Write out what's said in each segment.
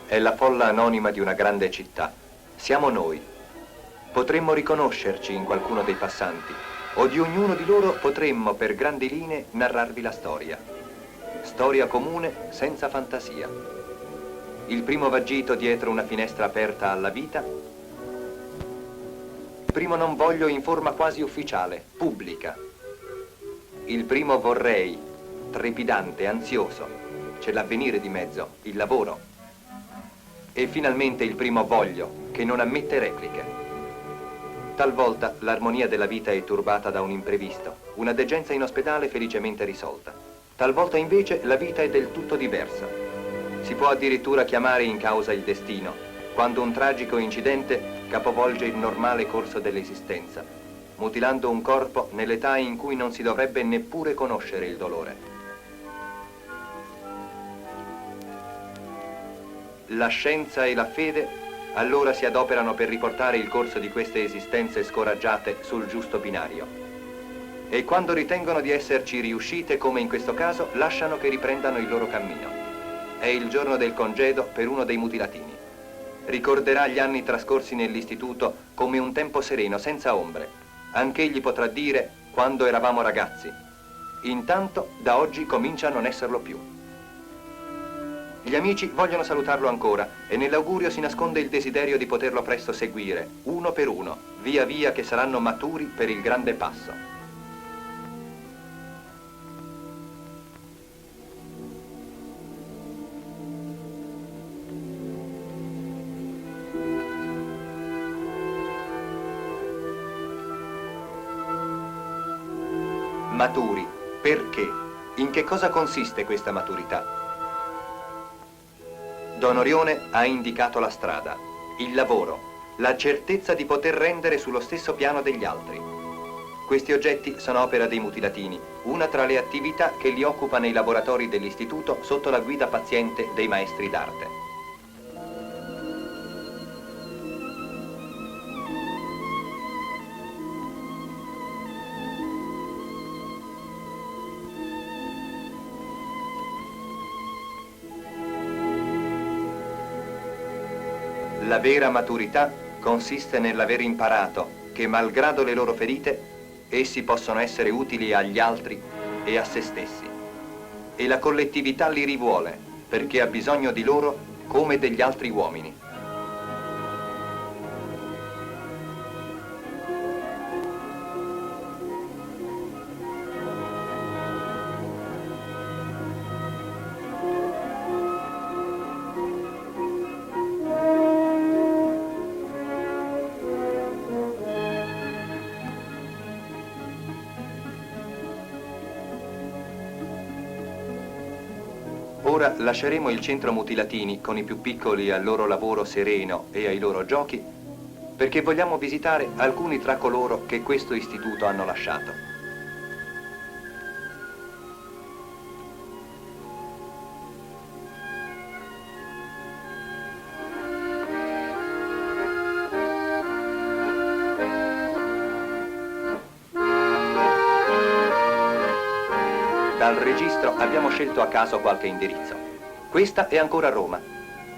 È la folla anonima di una grande città. Siamo noi. Potremmo riconoscerci in qualcuno dei passanti, o di ognuno di loro potremmo, per grandi linee, narrarvi la storia. Storia comune, senza fantasia. Il primo vagito dietro una finestra aperta alla vita. Il primo non voglio in forma quasi ufficiale, pubblica. Il primo vorrei, trepidante, ansioso. C'è l'avvenire di mezzo, il lavoro. E finalmente il primo voglio, che non ammette repliche. Talvolta l'armonia della vita è turbata da un imprevisto, una degenza in ospedale felicemente risolta. Talvolta invece la vita è del tutto diversa. Si può addirittura chiamare in causa il destino, quando un tragico incidente capovolge il normale corso dell'esistenza, mutilando un corpo nell'età in cui non si dovrebbe neppure conoscere il dolore. La scienza e la fede allora si adoperano per riportare il corso di queste esistenze scoraggiate sul giusto binario. E quando ritengono di esserci riuscite, come in questo caso, lasciano che riprendano il loro cammino. È il giorno del congedo per uno dei mutilatini. Ricorderà gli anni trascorsi nell'istituto come un tempo sereno, senza ombre. Anch'egli potrà dire quando eravamo ragazzi. Intanto, da oggi comincia a non esserlo più. Gli amici vogliono salutarlo ancora e nell'augurio si nasconde il desiderio di poterlo presto seguire, uno per uno, via via che saranno maturi per il grande passo. Maturi. Perché? In che cosa consiste questa maturità? Don Orione ha indicato la strada, il lavoro, la certezza di poter rendere sullo stesso piano degli altri. Questi oggetti sono opera dei mutilatini, una tra le attività che li occupa nei laboratori dell'istituto sotto la guida paziente dei maestri d'arte. La vera maturità consiste nell'aver imparato che, malgrado le loro ferite, essi possono essere utili agli altri e a se stessi. E la collettività li rivuole, perché ha bisogno di loro come degli altri uomini. Ora lasceremo il centro mutilatini con i più piccoli al loro lavoro sereno e ai loro giochi, perché vogliamo visitare alcuni tra coloro che questo istituto hanno lasciato. Dal registro abbiamo scelto a caso qualche indirizzo. Questa è ancora Roma.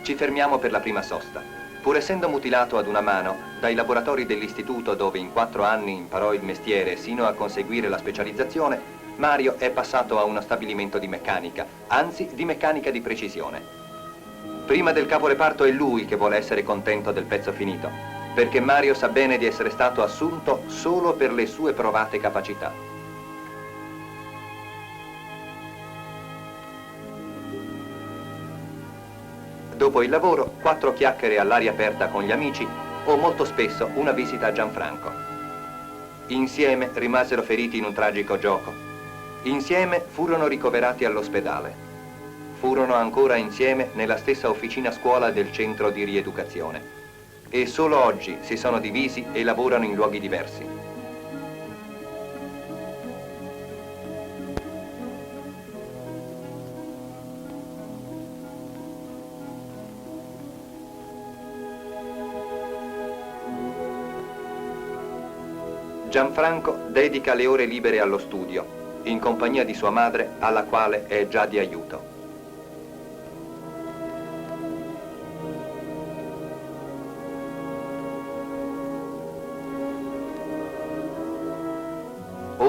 Ci fermiamo per la prima sosta. Pur essendo mutilato ad una mano, dai laboratori dell'istituto dove in 4 anni imparò il mestiere sino a conseguire la specializzazione, Mario è passato a uno stabilimento di meccanica, anzi di meccanica di precisione. Prima del caporeparto è lui che vuole essere contento del pezzo finito, perché Mario sa bene di essere stato assunto solo per le sue provate capacità. Dopo il lavoro, 4 chiacchiere all'aria aperta con gli amici o molto spesso una visita a Gianfranco. Insieme rimasero feriti in un tragico gioco. Insieme furono ricoverati all'ospedale. Furono ancora insieme nella stessa officina scuola del centro di rieducazione. E solo oggi si sono divisi e lavorano in luoghi diversi. Gianfranco dedica le ore libere allo studio, in compagnia di sua madre, alla quale è già di aiuto.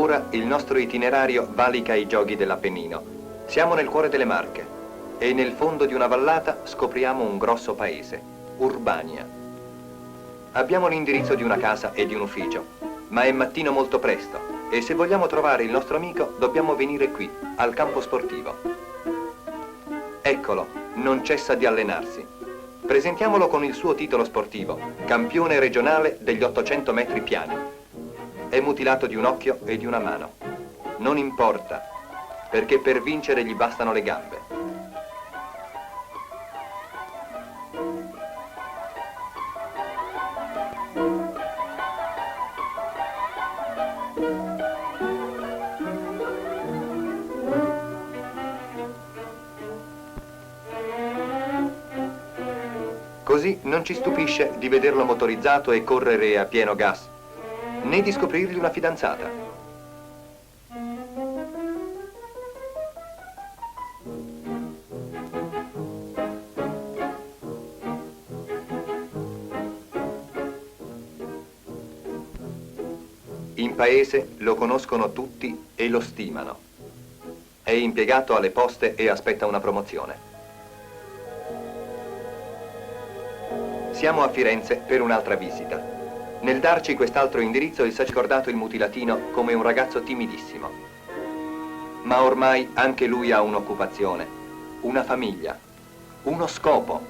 Ora il nostro itinerario valica i giochi dell'Appennino. Siamo nel cuore delle Marche e nel fondo di una vallata scopriamo un grosso paese, Urbania. Abbiamo l'indirizzo di una casa e di un ufficio, ma è mattino molto presto e se vogliamo trovare il nostro amico dobbiamo venire qui, al campo sportivo. Eccolo, non cessa di allenarsi. Presentiamolo con il suo titolo sportivo, campione regionale degli 800 metri piani. È mutilato di un occhio e di una mano. Non importa, perché per vincere gli bastano le gambe. Così non ci stupisce di vederlo motorizzato e correre a pieno gas, né di scoprirgli una fidanzata. In paese lo conoscono tutti e lo stimano. È impiegato alle poste e aspetta una promozione. Siamo a Firenze per un'altra visita. Nel darci quest'altro indirizzo il sacerdotato il mutilatino come un ragazzo timidissimo. Ma ormai anche lui ha un'occupazione, una famiglia, uno scopo.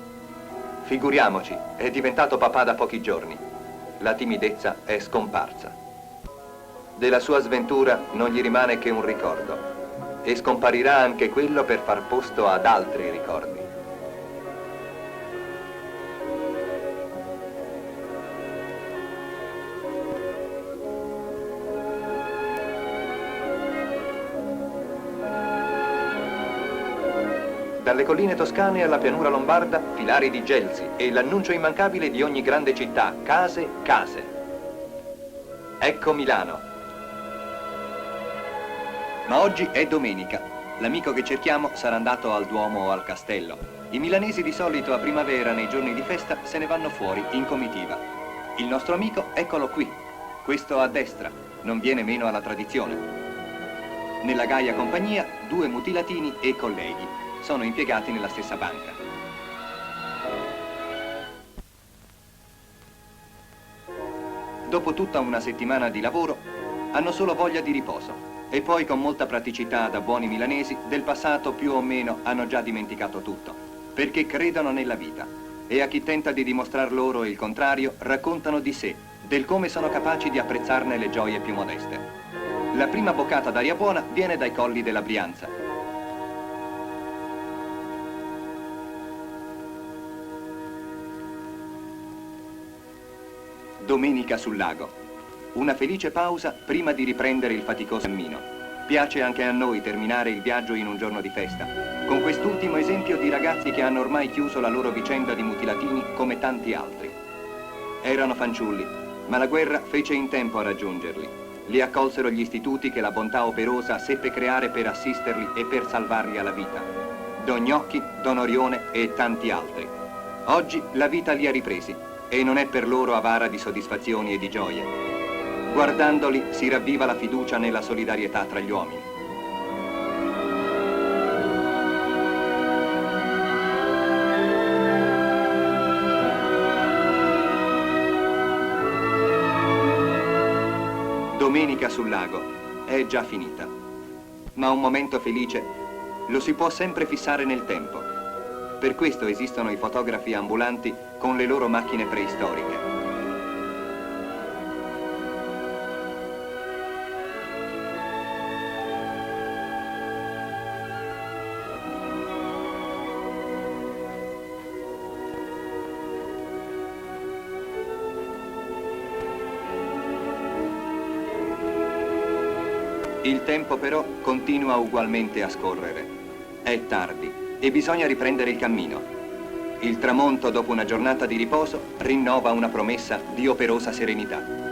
Figuriamoci, è diventato papà da pochi giorni. La timidezza è scomparsa. Della sua sventura non gli rimane che un ricordo e scomparirà anche quello per far posto ad altri ricordi. Dalle colline toscane alla pianura lombarda, filari di Gelsi e l'annuncio immancabile di ogni grande città, case, case. Ecco Milano. Ma oggi è domenica. L'amico che cerchiamo sarà andato al Duomo o al Castello. I milanesi di solito a primavera, nei giorni di festa, se ne vanno fuori in comitiva. Il nostro amico, eccolo qui. Questo a destra, non viene meno alla tradizione. Nella gaia compagnia, 2 mutilatini e colleghi. Sono impiegati nella stessa banca. Dopo tutta una settimana di lavoro, hanno solo voglia di riposo e poi con molta praticità da buoni milanesi del passato più o meno hanno già dimenticato tutto, perché credono nella vita e a chi tenta di dimostrar loro il contrario raccontano di sé, del come sono capaci di apprezzarne le gioie più modeste. La prima boccata d'aria buona viene dai colli della Brianza. Domenica sul lago. Una felice pausa prima di riprendere il faticoso cammino. Piace anche a noi terminare il viaggio in un giorno di festa, con quest'ultimo esempio di ragazzi che hanno ormai chiuso la loro vicenda di mutilatini come tanti altri. Erano fanciulli, ma la guerra fece in tempo a raggiungerli. Li accolsero gli istituti che la bontà operosa seppe creare per assisterli e per salvarli alla vita. Don Gnocchi, Don Orione e tanti altri. Oggi la vita li ha ripresi e non è per loro avara di soddisfazioni e di gioie. Guardandoli si ravviva la fiducia nella solidarietà tra gli uomini. Domenica sul lago è già finita, ma un momento felice lo si può sempre fissare nel tempo. Per questo esistono i fotografi ambulanti con le loro macchine preistoriche. Il tempo però continua ugualmente a scorrere. È tardi e bisogna riprendere il cammino. Il tramonto dopo una giornata di riposo rinnova una promessa di operosa serenità.